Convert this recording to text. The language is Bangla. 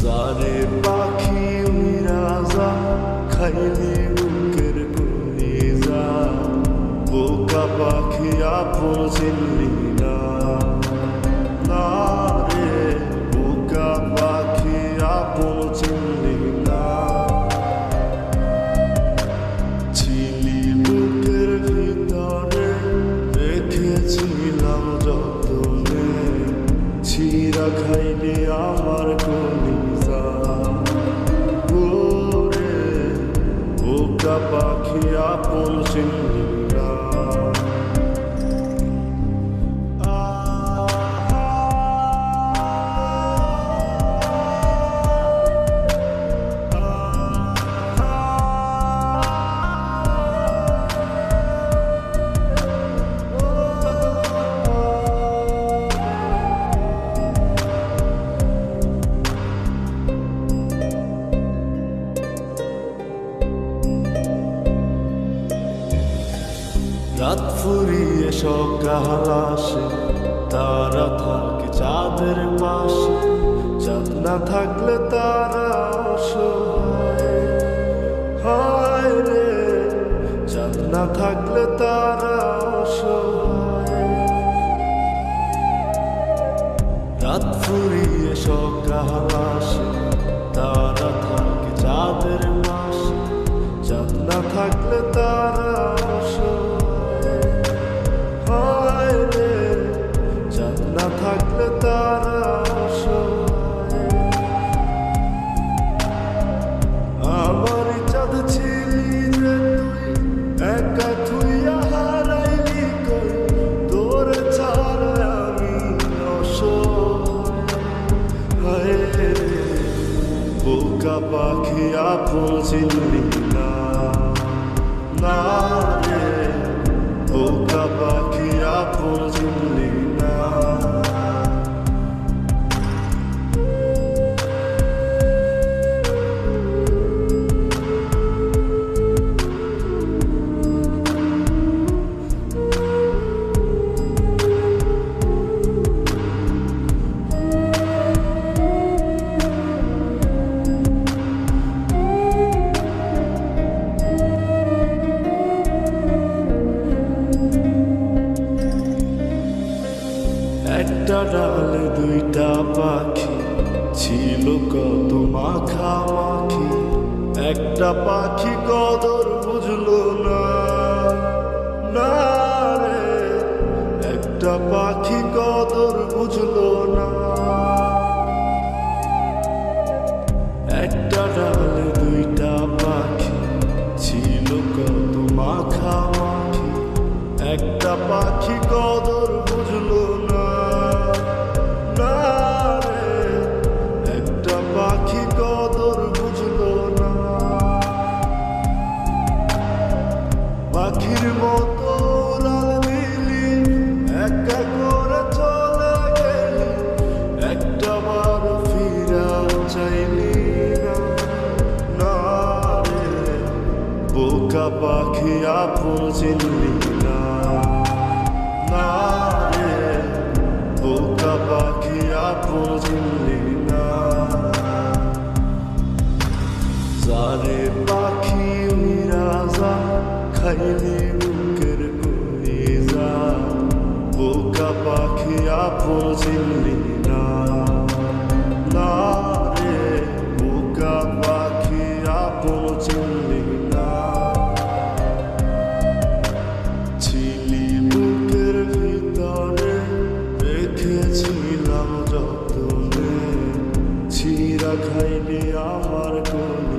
জানে পাখি উইরা যা খাইলি বুকের কলিজা বোকা পাখি আপন চিনলি না না রে বোকা পাখি আপন চিনলি না ছিলি বুকের ভিতরে রেখেছিলাম যতনে ছিঁড়া খাইলি আমার কলিজা ওরে বোকা পাখি আপন চিনলি না রাত ফুরিয়ে সকাল আসে তারা থাকে চাঁদের পাশে চাঁদ না থাকলে তারা অসহায় হায় রে চাঁদ না থাকলে তারা অসহায় রাত ফুরিয়ে সকাল আসে তারা থাকে চাঁদের পাশে চাঁদ না থাকলে তারা থাকলে তারা আমার চাঁদ ছিলি যে তুই একা থুইয়া হারাইলি কই তোর ছাড়া আমি অসহায় বোকা পাখি আপন চিনলি না না রে বোকা পাখি আপন চিনলি না একটা ডালে দুইটা পাখি ছিল কত মাখামাখি একটা পাখি কদর বুঝলো না না রে একটা পাখি কদর বুঝলো না একটা ডালে দুইটা পাখি ছিল কত মাখামাখি একটা পাখি কদর বুঝলো না পাখি কদর বুঝলো না পাখির মতো উড়াল দিলি একা করে চলে গেলি একটা বার ফিরা চাইলি না রে বোকা পাখি আপন চিনলি না না রে বোকা পাখি আপন চিনলি না জানে পাখি উইরা যা খাইলি বুকের কলিজা বোকা পাখি আপন চিনলি না না রে বোকা পাখি আপন চিনলি না ছিলি বুকের ভিতরে রেখেছিলাম যতনে ছিঁড়া খাইলি আমার কলিজা